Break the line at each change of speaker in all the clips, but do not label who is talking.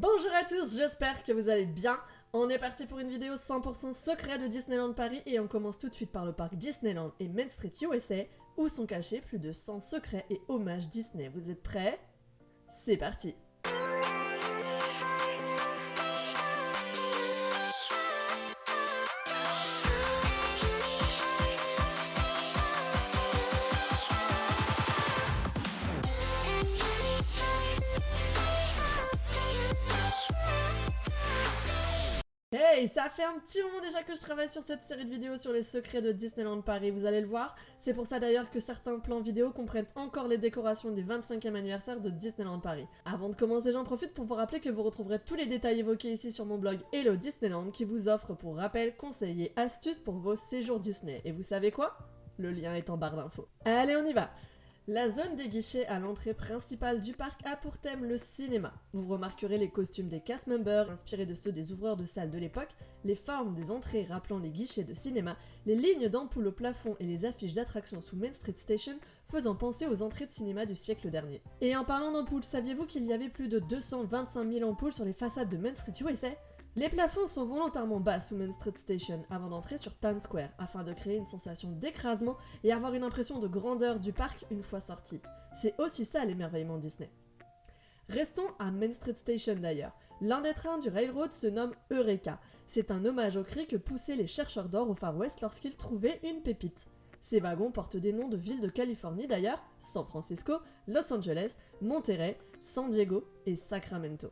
Bonjour à tous, j'espère que vous allez bien. On est parti pour une vidéo 100% secret de Disneyland Paris et on commence tout de suite par le parc Disneyland et Main Street USA où sont cachés plus de 100 secrets et hommages Disney. Vous êtes prêts? C'est parti! Hey, ça fait un petit moment déjà que je travaille sur cette série de vidéos sur les secrets de Disneyland Paris, vous allez le voir. C'est pour ça d'ailleurs que certains plans vidéo comprennent encore les décorations du 25e anniversaire de Disneyland Paris. Avant de commencer, j'en profite pour vous rappeler que vous retrouverez tous les détails évoqués ici sur mon blog Hello Disneyland qui vous offre pour rappel, conseils et astuces pour vos séjours Disney. Et vous savez quoi? Le lien est en barre d'infos. Allez, on y va! La zone des guichets à l'entrée principale du parc a pour thème le cinéma. Vous remarquerez les costumes des cast members inspirés de ceux des ouvreurs de salles de l'époque, les formes des entrées rappelant les guichets de cinéma, les lignes d'ampoules au plafond et les affiches d'attractions sous Main Street Station faisant penser aux entrées de cinéma du siècle dernier. Et en parlant d'ampoules, saviez-vous qu'il y avait plus de 225 000 ampoules sur les façades de Main Street USA? Les plafonds sont volontairement bas sous Main Street Station avant d'entrer sur Times Square afin de créer une sensation d'écrasement et avoir une impression de grandeur du parc une fois sorti. C'est aussi ça l'émerveillement Disney. Restons à Main Street Station d'ailleurs. L'un des trains du Railroad se nomme Eureka. C'est un hommage au cri que poussaient les chercheurs d'or au Far West lorsqu'ils trouvaient une pépite. Ces wagons portent des noms de villes de Californie d'ailleurs, San Francisco, Los Angeles, Monterey, San Diego et Sacramento.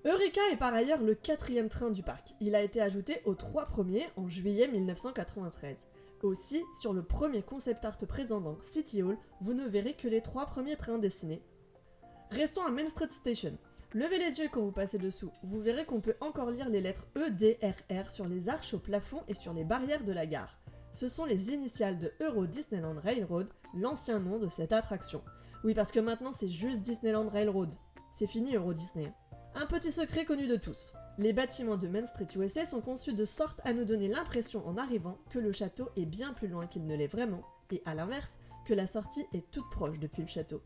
Eureka est par ailleurs le 4e train du parc. Il a été ajouté aux 3 premiers en juillet 1993. Aussi, sur le premier concept art présent dans City Hall, vous ne verrez que les 3 premiers trains dessinés. Restons à Main Street Station. Levez les yeux quand vous passez dessous, vous verrez qu'on peut encore lire les lettres EDRR sur les arches au plafond et sur les barrières de la gare. Ce sont les initiales de Euro Disneyland Railroad, l'ancien nom de cette attraction. Oui, parce que maintenant c'est juste Disneyland Railroad. C'est fini Euro Disney. Un petit secret connu de tous. Les bâtiments de Main Street USA sont conçus de sorte à nous donner l'impression en arrivant que le château est bien plus loin qu'il ne l'est vraiment, et à l'inverse, que la sortie est toute proche depuis le château.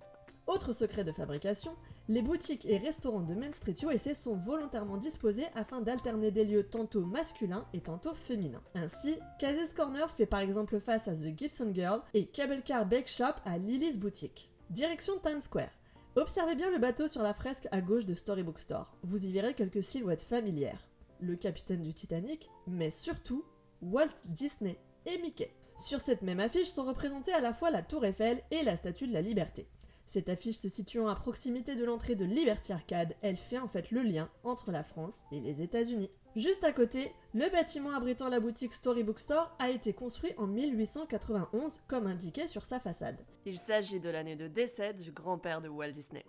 Autre secret de fabrication, les boutiques et restaurants de Main Street USA sont volontairement disposés afin d'alterner des lieux tantôt masculins et tantôt féminins. Ainsi, Casey's Corner fait par exemple face à The Gibson Girl et Cable Car Bake Shop à Lily's Boutique. Direction Times Square. Observez bien le bateau sur la fresque à gauche de Storybook Store. Vous y verrez quelques silhouettes familières. Le capitaine du Titanic, mais surtout Walt Disney et Mickey. Sur cette même affiche sont représentées à la fois la Tour Eiffel et la Statue de la Liberté. Cette affiche se situant à proximité de l'entrée de Liberty Arcade, elle fait en fait le lien entre la France et les États-Unis. Juste à côté, le bâtiment abritant la boutique Storybook Store a été construit en 1891 comme indiqué sur sa façade. Il s'agit de l'année de décès du grand-père de Walt Disney.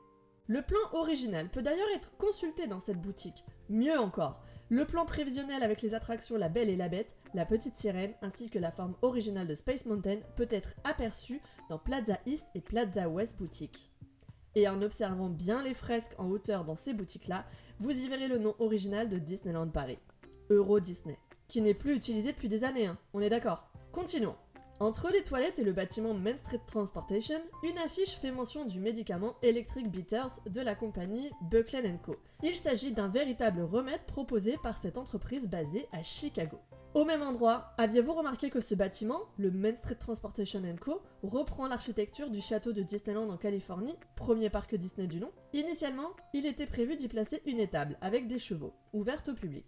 Le plan original peut d'ailleurs être consulté dans cette boutique. Mieux encore, le plan prévisionnel avec les attractions La Belle et la Bête, La Petite Sirène ainsi que la forme originale de Space Mountain peut être aperçu dans Plaza East et Plaza West boutiques. Et en observant bien les fresques en hauteur dans ces boutiques-là, vous y verrez le nom original de Disneyland Paris, Euro Disney, qui n'est plus utilisé depuis des années, on est d'accord. Continuons. Entre les toilettes et le bâtiment Main Street Transportation, une affiche fait mention du médicament Electric Beaters de la compagnie Buckland & Co. Il s'agit d'un véritable remède proposé par cette entreprise basée à Chicago. Au même endroit, aviez-vous remarqué que ce bâtiment, le Main Street Transportation & Co, reprend l'architecture du château de Disneyland en Californie, premier parc Disney du nom? Initialement, il était prévu d'y placer une étable avec des chevaux, ouverte au public.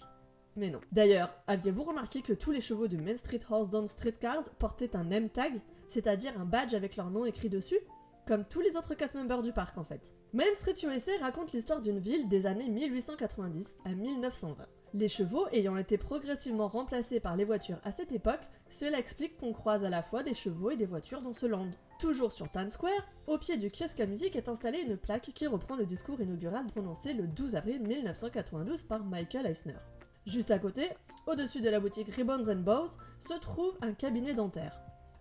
Mais non. D'ailleurs, aviez-vous remarqué que tous les chevaux de Main Street Horse Down Streetcars portaient un name tag, c'est-à-dire un badge avec leur nom écrit dessus? Comme tous les autres cast members du parc en fait. Main Street USA raconte l'histoire d'une ville des années 1890 à 1920. Les chevaux ayant été progressivement remplacés par les voitures à cette époque, cela explique qu'on croise à la fois des chevaux et des voitures dans ce land. Toujours sur Times Square, au pied du kiosque à musique est installée une plaque qui reprend le discours inaugural prononcé le 12 avril 1992 par Michael Eisner. Juste à côté, au-dessus de la boutique Ribbons and Bows, se trouve un cabinet dentaire.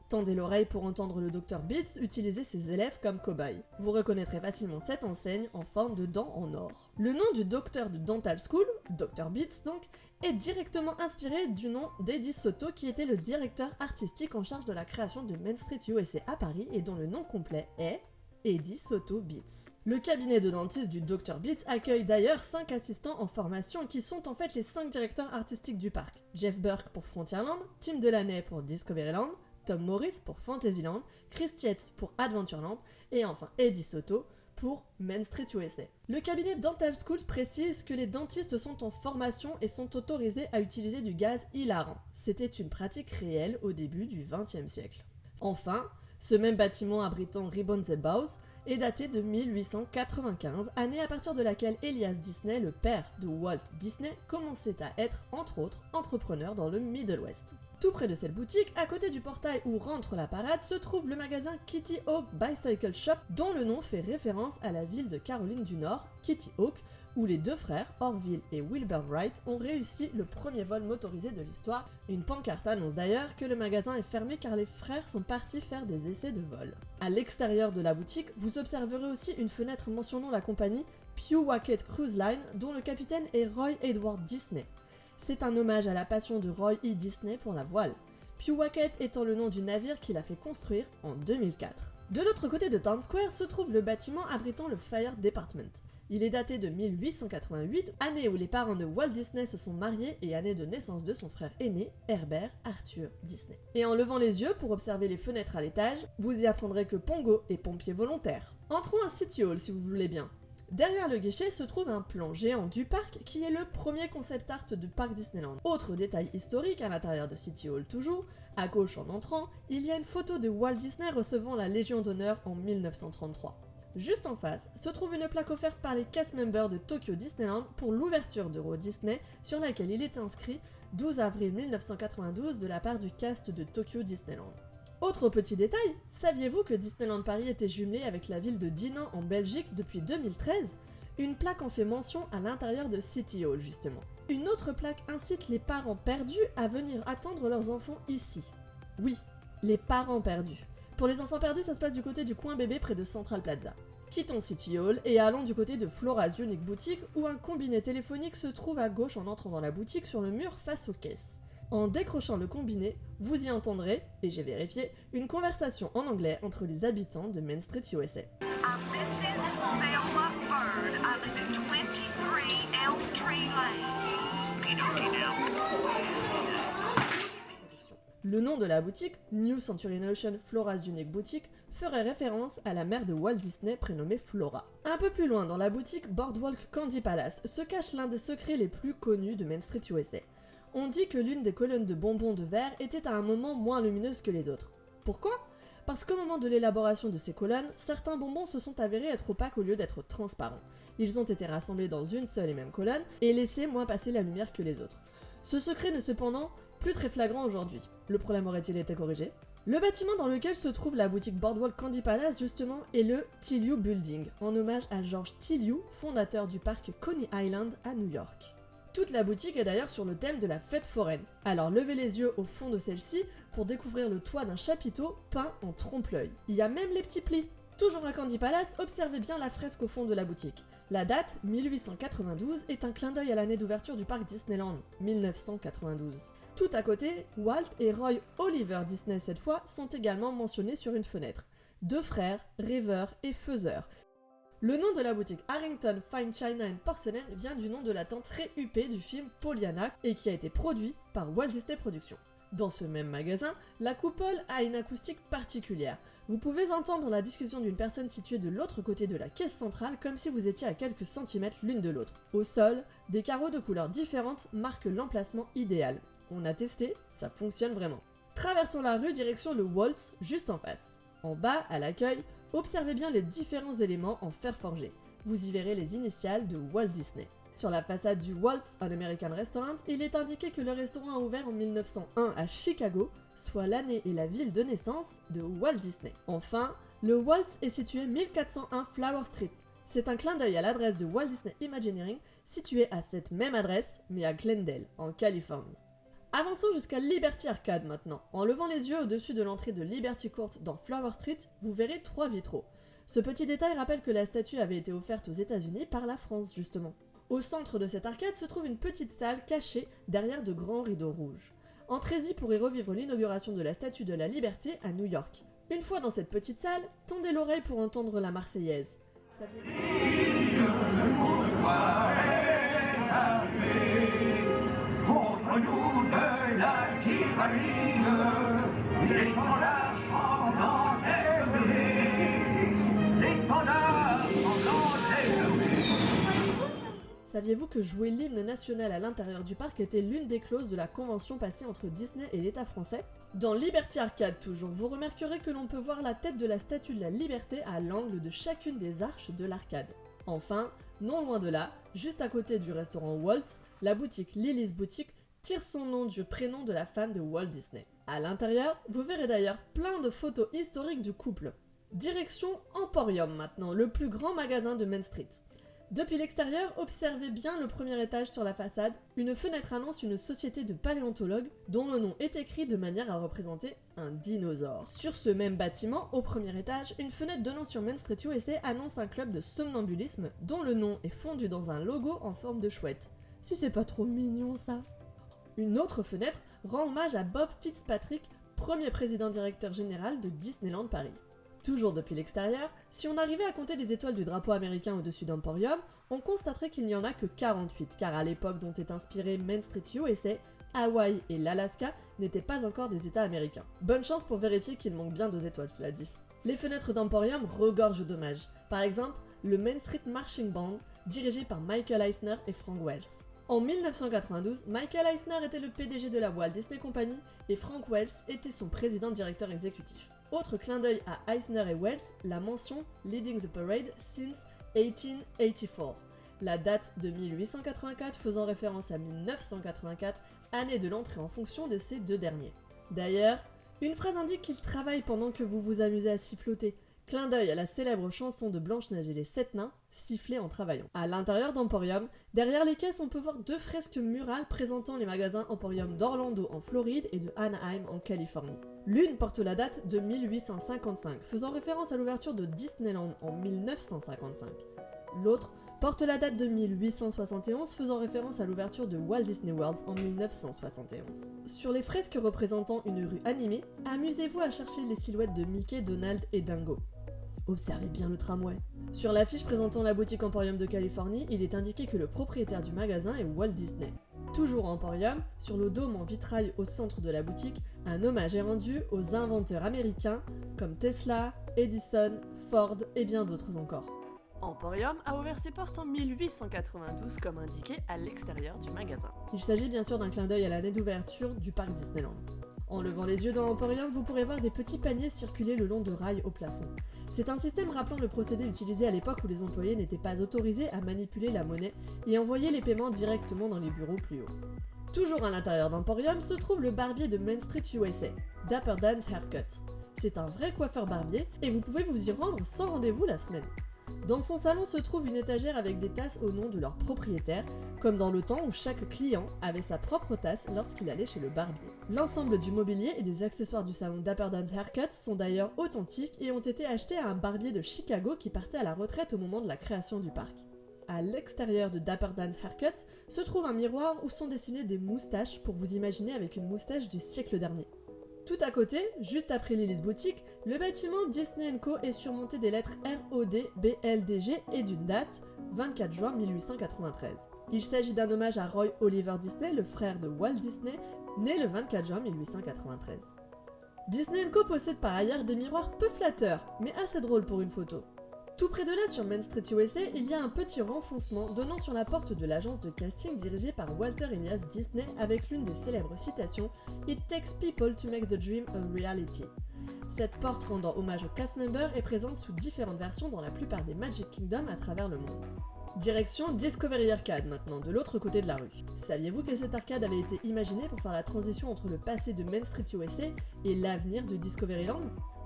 Tendez l'oreille pour entendre le Dr Beats utiliser ses élèves comme cobayes. Vous reconnaîtrez facilement cette enseigne en forme de dents en or. Le nom du docteur de Dental School, Dr Beats donc, est directement inspiré du nom d'Eddie Soto qui était le directeur artistique en charge de la création de Main Street USA à Paris et dont le nom complet est Eddie Soto Beats. Le cabinet de dentiste du Dr Beats accueille d'ailleurs 5 assistants en formation qui sont en fait les 5 directeurs artistiques du parc. Jeff Burke pour Frontierland, Tim Delaney pour Discoveryland, Tom Morris pour Fantasyland, Chris Tietz pour Adventureland et enfin Eddie Soto pour Main Street USA. Le cabinet Dental Schools précise que les dentistes sont en formation et sont autorisés à utiliser du gaz hilarant. C'était une pratique réelle au début du XXe siècle. Enfin, ce même bâtiment abritant Ribbons and Bows est daté de 1895, année à partir de laquelle Elias Disney, le père de Walt Disney, commençait à être, entre autres, entrepreneur dans le Middle West. Tout près de cette boutique, à côté du portail où rentre la parade, se trouve le magasin Kitty Hawk Bicycle Shop, dont le nom fait référence à la ville de Caroline du Nord, Kitty Hawk, où les deux frères, Orville et Wilbur Wright, ont réussi le premier vol motorisé de l'histoire. Une pancarte annonce d'ailleurs que le magasin est fermé car les frères sont partis faire des essais de vol. À l'extérieur de la boutique, vous observerez aussi une fenêtre mentionnant la compagnie Pewwacket Cruise Line, dont le capitaine est Roy Edward Disney. C'est un hommage à la passion de Roy E. Disney pour la voile, Pewwacket étant le nom du navire qu'il a fait construire en 2004. De l'autre côté de Town Square se trouve le bâtiment abritant le Fire Department. Il est daté de 1888, année où les parents de Walt Disney se sont mariés et année de naissance de son frère aîné, Herbert Arthur Disney. Et en levant les yeux pour observer les fenêtres à l'étage, vous y apprendrez que Pongo est pompier volontaire. Entrons à City Hall si vous voulez bien. Derrière le guichet se trouve un plan géant du parc qui est le premier concept art du parc Disneyland. Autre détail historique à l'intérieur de City Hall toujours, à gauche en entrant, il y a une photo de Walt Disney recevant la Légion d'honneur en 1933. Juste en face se trouve une plaque offerte par les cast members de Tokyo Disneyland pour l'ouverture d'Euro Disney sur laquelle il est inscrit 12 avril 1992 de la part du cast de Tokyo Disneyland. Autre petit détail, saviez-vous que Disneyland Paris était jumelé avec la ville de Dinan en Belgique depuis 2013 ? Une plaque en fait mention à l'intérieur de City Hall justement. Une autre plaque incite les parents perdus à venir attendre leurs enfants ici. Oui, les parents perdus. Pour les enfants perdus, ça se passe du côté du coin bébé près de Central Plaza. Quittons City Hall et allons du côté de Flora's Unique Boutique où un combiné téléphonique se trouve à gauche en entrant dans la boutique sur le mur face aux caisses. En décrochant le combiné, vous y entendrez, et j'ai vérifié, une conversation en anglais entre les habitants de Main Street USA. Le nom de la boutique, New Century Notion Flora's Unique Boutique, ferait référence à la mère de Walt Disney prénommée Flora. Un peu plus loin dans la boutique Boardwalk Candy Palace se cache l'un des secrets les plus connus de Main Street USA. On dit que l'une des colonnes de bonbons de verre était à un moment moins lumineuse que les autres. Pourquoi ? Parce qu'au moment de l'élaboration de ces colonnes, certains bonbons se sont avérés être opaques au lieu d'être transparents. Ils ont été rassemblés dans une seule et même colonne et laissés moins passer la lumière que les autres. Ce secret n'est cependant plus très flagrant aujourd'hui. Le problème aurait-il été corrigé ? Le bâtiment dans lequel se trouve la boutique Boardwalk Candy Palace justement est le Tillyou Building, en hommage à George Tillyou, fondateur du parc Coney Island à New York. Toute la boutique est d'ailleurs sur le thème de la fête foraine, alors levez les yeux au fond de celle-ci pour découvrir le toit d'un chapiteau peint en trompe-l'œil. Il y a même les petits plis. Toujours à Candy Palace, observez bien la fresque au fond de la boutique. La date, 1892, est un clin d'œil à l'année d'ouverture du parc Disneyland, 1992. Tout à côté, Walt et Roy Oliver Disney cette fois sont également mentionnés sur une fenêtre. Deux frères, rêveurs et faiseurs. Le nom de la boutique Harrington Fine China and Porcelain vient du nom de la tante très huppée du film Pollyanna et qui a été produit par Walt Disney Productions. Dans ce même magasin, la coupole a une acoustique particulière. Vous pouvez entendre la discussion d'une personne située de l'autre côté de la caisse centrale comme si vous étiez à quelques centimètres l'une de l'autre. Au sol, des carreaux de couleurs différentes marquent l'emplacement idéal. On a testé, ça fonctionne vraiment. Traversons la rue direction le Waltz, juste en face. En bas, à l'accueil, observez bien les différents éléments en fer forgé. Vous y verrez les initiales de Walt Disney. Sur la façade du Waltz, un American Restaurant, il est indiqué que le restaurant a ouvert en 1901 à Chicago, soit l'année et la ville de naissance de Walt Disney. Enfin, le Waltz est situé 1401 Flower Street. C'est un clin d'œil à l'adresse de Walt Disney Imagineering, située à cette même adresse, mais à Glendale, en Californie. Avançons jusqu'à Liberty Arcade maintenant. En levant les yeux au-dessus de l'entrée de Liberty Court dans Flower Street, vous verrez 3 vitraux. Ce petit détail rappelle que la statue avait été offerte aux États-Unis par la France justement. Au centre de cette arcade se trouve une petite salle cachée derrière de grands rideaux rouges. Entrez-y pour y revivre l'inauguration de la Statue de la Liberté à New York. Une fois dans cette petite salle, tendez l'oreille pour entendre la Marseillaise.
Contre nous de la tyrannie, l'étendard sanglant élevé, l'étendard sanglant élevé.
Saviez-vous que jouer l'hymne national à l'intérieur du parc était l'une des clauses de la convention passée entre Disney et l'État français? Dans Liberty Arcade toujours, vous remarquerez que l'on peut voir la tête de la Statue de la Liberté à l'angle de chacune des arches de l'arcade. Enfin, non loin de là, juste à côté du restaurant Waltz, la boutique Lily's Boutique tire son nom du prénom de la femme de Walt Disney. À l'intérieur, vous verrez d'ailleurs plein de photos historiques du couple. Direction Emporium maintenant, le plus grand magasin de Main Street. Depuis l'extérieur, observez bien le premier étage sur la façade. Une fenêtre annonce une société de paléontologues dont le nom est écrit de manière à représenter un dinosaure. Sur ce même bâtiment, au premier étage, une fenêtre donnant sur Main Street USA annonce un club de somnambulisme dont le nom est fondu dans un logo en forme de chouette. Si c'est pas trop mignon ça. Une autre fenêtre rend hommage à Bob Fitzpatrick, premier président directeur général de Disneyland Paris. Toujours depuis l'extérieur, si on arrivait à compter les étoiles du drapeau américain au-dessus d'Emporium, on constaterait qu'il n'y en a que 48, car à l'époque dont est inspiré Main Street USA, Hawaï et l'Alaska n'étaient pas encore des États américains. Bonne chance pour vérifier qu'il manque bien 2 étoiles, cela dit. Les fenêtres d'Emporium regorgent d'hommages. Par exemple, le Main Street Marching Band, dirigé par Michael Eisner et Frank Wells. En 1992, Michael Eisner était le PDG de la Walt Disney Company et Frank Wells était son président-directeur exécutif. Autre clin d'œil à Eisner et Wells, la mention Leading the Parade since 1884, la date de 1884 faisant référence à 1984, année de l'entrée en fonction de ces 2 derniers. D'ailleurs, une phrase indique qu'il travaille pendant que vous vous amusez à siffloter. Clin d'œil à la célèbre chanson de Blanche-Neige et les 7 nains, siffler en travaillant. À l'intérieur d'Emporium, derrière les caisses, on peut voir 2 fresques murales présentant les magasins Emporium d'Orlando en Floride et de Anaheim en Californie. L'une porte la date de 1855, faisant référence à l'ouverture de Disneyland en 1955. L'autre porte la date de 1871, faisant référence à l'ouverture de Walt Disney World en 1971. Sur les fresques représentant une rue animée, amusez-vous à chercher les silhouettes de Mickey, Donald et Dingo. Observez bien le tramway. Sur l'affiche présentant la boutique Emporium de Californie, il est indiqué que le propriétaire du magasin est Walt Disney. Toujours à Emporium, sur le dôme en vitrail au centre de la boutique, un hommage est rendu aux inventeurs américains comme Tesla, Edison, Ford et bien d'autres encore. Emporium a ouvert ses portes en 1892 comme indiqué à l'extérieur du magasin. Il s'agit bien sûr d'un clin d'œil à l'année d'ouverture du parc Disneyland. En levant les yeux dans Emporium, vous pourrez voir des petits paniers circuler le long de rails au plafond. C'est un système rappelant le procédé utilisé à l'époque où les employés n'étaient pas autorisés à manipuler la monnaie et envoyer les paiements directement dans les bureaux plus hauts. Toujours à l'intérieur d'Emporium se trouve le barbier de Main Street USA, Dapper Dan's Haircut. C'est un vrai coiffeur barbier et vous pouvez vous y rendre sans rendez-vous la semaine. Dans son salon se trouve une étagère avec des tasses au nom de leur propriétaire, comme dans le temps où chaque client avait sa propre tasse lorsqu'il allait chez le barbier. L'ensemble du mobilier et des accessoires du salon Dapper Dan's Haircut sont d'ailleurs authentiques et ont été achetés à un barbier de Chicago qui partait à la retraite au moment de la création du parc. À l'extérieur de Dapper Dan's Haircut se trouve un miroir où sont dessinées des moustaches pour vous imaginer avec une moustache du siècle dernier. Tout à côté, juste après Lily's Boutique, le bâtiment Disney & Co est surmonté des lettres ROD, BLDG et d'une date, 24 juin 1893. Il s'agit d'un hommage à Roy Oliver Disney, le frère de Walt Disney, né le 24 juin 1893. Disney & Co possède par ailleurs des miroirs peu flatteurs, mais assez drôles pour une photo. Tout près de là, sur Main Street USA, il y a un petit renfoncement donnant sur la porte de l'agence de casting dirigée par Walter Elias Disney avec l'une des célèbres citations « It takes people to make the dream a reality ». Cette porte rendant hommage aux cast members est présente sous différentes versions dans la plupart des Magic Kingdom à travers le monde. Direction Discovery Arcade maintenant, de l'autre côté de la rue. Saviez-vous que cette arcade avait été imaginée pour faire la transition entre le passé de Main Street USA et l'avenir de Discoveryland ?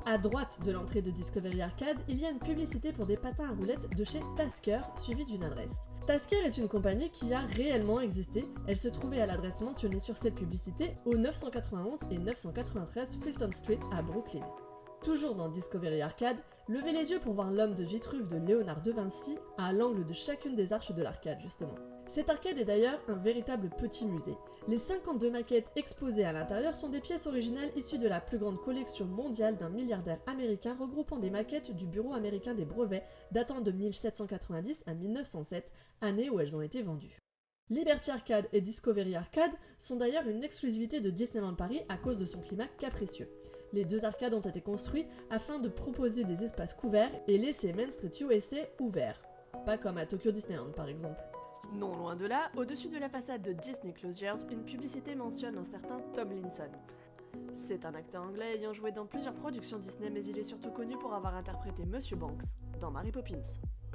À droite de l'entrée de Discovery Arcade, il y a une publicité pour des patins à roulettes de chez Tasker, suivie d'une adresse. Tasker est une compagnie qui a réellement existé, elle se trouvait à l'adresse mentionnée sur cette publicité au 991 et 993 Fulton Street à Brooklyn. Toujours dans Discovery Arcade, levez les yeux pour voir l'homme de Vitruve de Léonard de Vinci à l'angle de chacune des arches de l'arcade justement. Cet arcade est d'ailleurs un véritable petit musée. Les 52 maquettes exposées à l'intérieur sont des pièces originales issues de la plus grande collection mondiale d'un milliardaire américain regroupant des maquettes du Bureau américain des brevets datant de 1790 à 1907, année où elles ont été vendues. Liberty Arcade et Discovery Arcade sont d'ailleurs une exclusivité de Disneyland Paris à cause de son climat capricieux. Les deux arcades ont été construits afin de proposer des espaces couverts et laisser Main Street USA ouvert. Pas comme à Tokyo Disneyland par exemple. Non loin de là, au-dessus de la façade de Disney Closures, une publicité mentionne un certain Tom Linson. C'est un acteur anglais ayant joué dans plusieurs productions Disney, mais il est surtout connu pour avoir interprété Monsieur Banks dans Mary Poppins.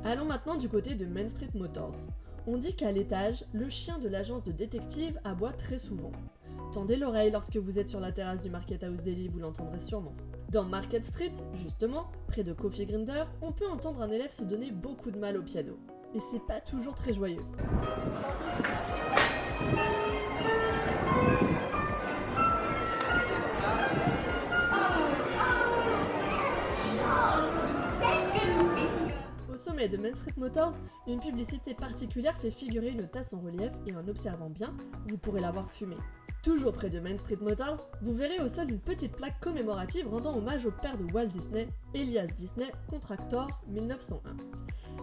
Allons maintenant du côté de Main Street Motors. On dit qu'à l'étage, le chien de l'agence de détective aboie très souvent. Tendez l'oreille lorsque vous êtes sur la terrasse du Market House Deli, vous l'entendrez sûrement. Dans Market Street, justement, près de Coffee Grinder, on peut entendre un élève se donner beaucoup de mal au piano. Et c'est pas toujours très joyeux. Au sommet de Main Street Motors, une publicité particulière fait figurer une tasse en relief et en observant bien, vous pourrez la voir fumer. Toujours près de Main Street Motors, vous verrez au sol une petite plaque commémorative rendant hommage au père de Walt Disney, Elias Disney, Contractor, 1901.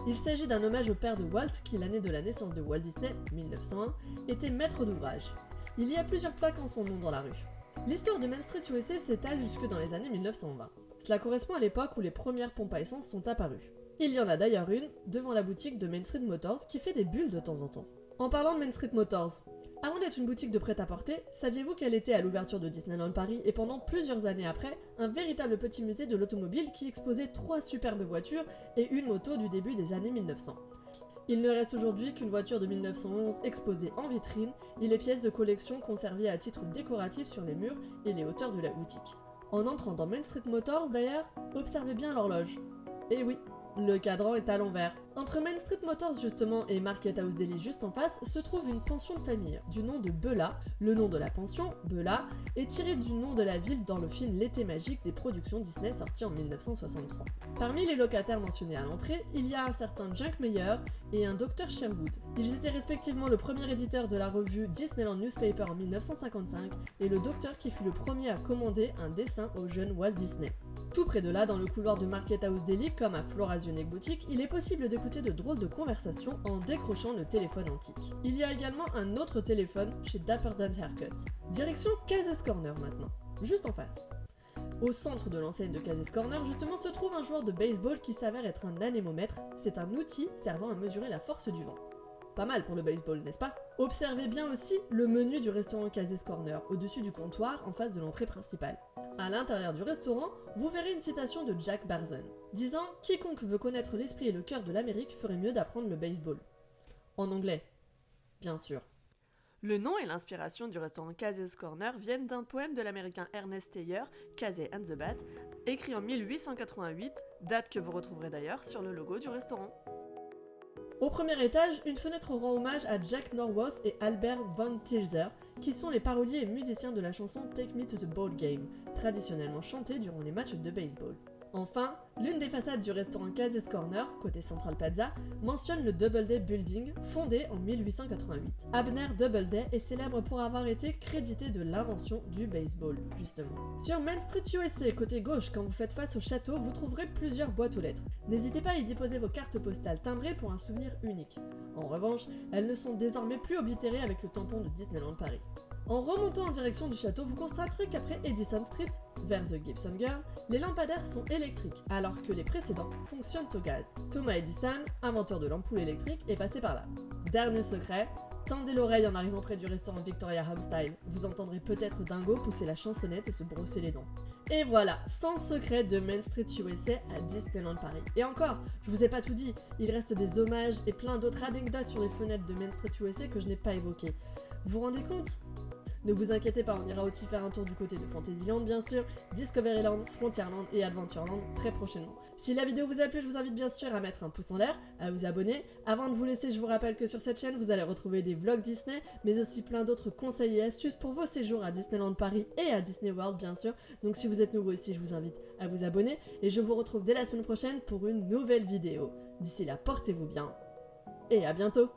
Il s'agit d'un hommage au père de Walt qui, l'année de la naissance de Walt Disney, 1901, était maître d'ouvrage. Il y a plusieurs plaques en son nom dans la rue. L'histoire de Main Street USA s'étale jusque dans les années 1920. Cela correspond à l'époque où les premières pompes à essence sont apparues. Il y en a d'ailleurs une devant la boutique de Main Street Motors qui fait des bulles de temps en temps. En parlant de Main Street Motors, avant d'être une boutique de prêt-à-porter, saviez-vous qu'elle était à l'ouverture de Disneyland Paris et pendant plusieurs années après, un véritable petit musée de l'automobile qui exposait 3 superbes voitures et une moto du début des années 1900. Il ne reste aujourd'hui qu'une voiture de 1911 exposée en vitrine et les pièces de collection conservées à titre décoratif sur les murs et les hauteurs de la boutique. En entrant dans Main Street Motors d'ailleurs, observez bien l'horloge. Et oui, le cadran est à l'envers. Entre Main Street Motors justement et Market House Deli juste en face se trouve une pension de famille du nom de Beulah. Le nom de la pension, Beulah, est tiré du nom de la ville dans le film L'été magique des productions Disney sorti en 1963. Parmi les locataires mentionnés à l'entrée, il y a un certain Junk Meyer et un Dr Sherwood. Ils étaient respectivement le premier éditeur de la revue Disneyland Newspaper en 1955 et le docteur qui fut le premier à commander un dessin au jeune Walt Disney. Tout près de là, dans le couloir de Market House Deli, comme à Flora's Unique Boutique, il est possible d'écouter de drôles de conversations en décrochant le téléphone antique. Il y a également un autre téléphone chez Dapper Dan Haircut. Direction Cases Corner maintenant, juste en face. Au centre de l'enseigne de Cases Corner, justement, se trouve un joueur de baseball qui s'avère être un anémomètre. C'est un outil servant à mesurer la force du vent. Pas mal pour le baseball, n'est-ce pas? Observez bien aussi le menu du restaurant Cases Corner, au-dessus du comptoir, en face de l'entrée principale. À l'intérieur du restaurant, vous verrez une citation de Jack Barzon, disant « Quiconque veut connaître l'esprit et le cœur de l'Amérique ferait mieux d'apprendre le baseball. » En anglais, bien sûr. Le nom et l'inspiration du restaurant Cases Corner viennent d'un poème de l'américain Ernest Thayer, Casey and the Bat, écrit en 1888, date que vous retrouverez d'ailleurs sur le logo du restaurant. Au premier étage, une fenêtre rend hommage à Jack Norworth et Albert Von Tilzer, qui sont les paroliers et musiciens de la chanson Take Me to the Ball Game, traditionnellement chantée durant les matchs de baseball. Enfin, l'une des façades du restaurant Cases Corner, côté Central Plaza, mentionne le Doubleday Building, fondé en 1888. Abner Doubleday est célèbre pour avoir été crédité de l'invention du baseball, justement. Sur Main Street USA, côté gauche, quand vous faites face au château, vous trouverez plusieurs boîtes aux lettres. N'hésitez pas à y déposer vos cartes postales timbrées pour un souvenir unique. En revanche, elles ne sont désormais plus oblitérées avec le tampon de Disneyland Paris. En remontant en direction du château, vous constaterez qu'après Edison Street, vers The Gibson Girl, les lampadaires sont électriques, alors que les précédents fonctionnent au gaz. Thomas Edison, inventeur de l'ampoule électrique, est passé par là. Dernier secret, tendez l'oreille en arrivant près du restaurant Victoria Homestyle. Vous entendrez peut-être Dingo pousser la chansonnette et se brosser les dents. Et voilà, 100 secrets de Main Street USA à Disneyland Paris. Et encore, je vous ai pas tout dit, il reste des hommages et plein d'autres anecdotes sur les fenêtres de Main Street USA que je n'ai pas évoquées. Vous vous rendez compte ? Ne vous inquiétez pas, on ira aussi faire un tour du côté de Fantasyland bien sûr, Discoveryland, Frontierland et Adventureland très prochainement. Si la vidéo vous a plu, je vous invite bien sûr à mettre un pouce en l'air, à vous abonner. Avant de vous laisser, je vous rappelle que sur cette chaîne, vous allez retrouver des vlogs Disney, mais aussi plein d'autres conseils et astuces pour vos séjours à Disneyland Paris et à Disney World bien sûr. Donc si vous êtes nouveau ici, je vous invite à vous abonner et je vous retrouve dès la semaine prochaine pour une nouvelle vidéo. D'ici là, portez-vous bien et à bientôt!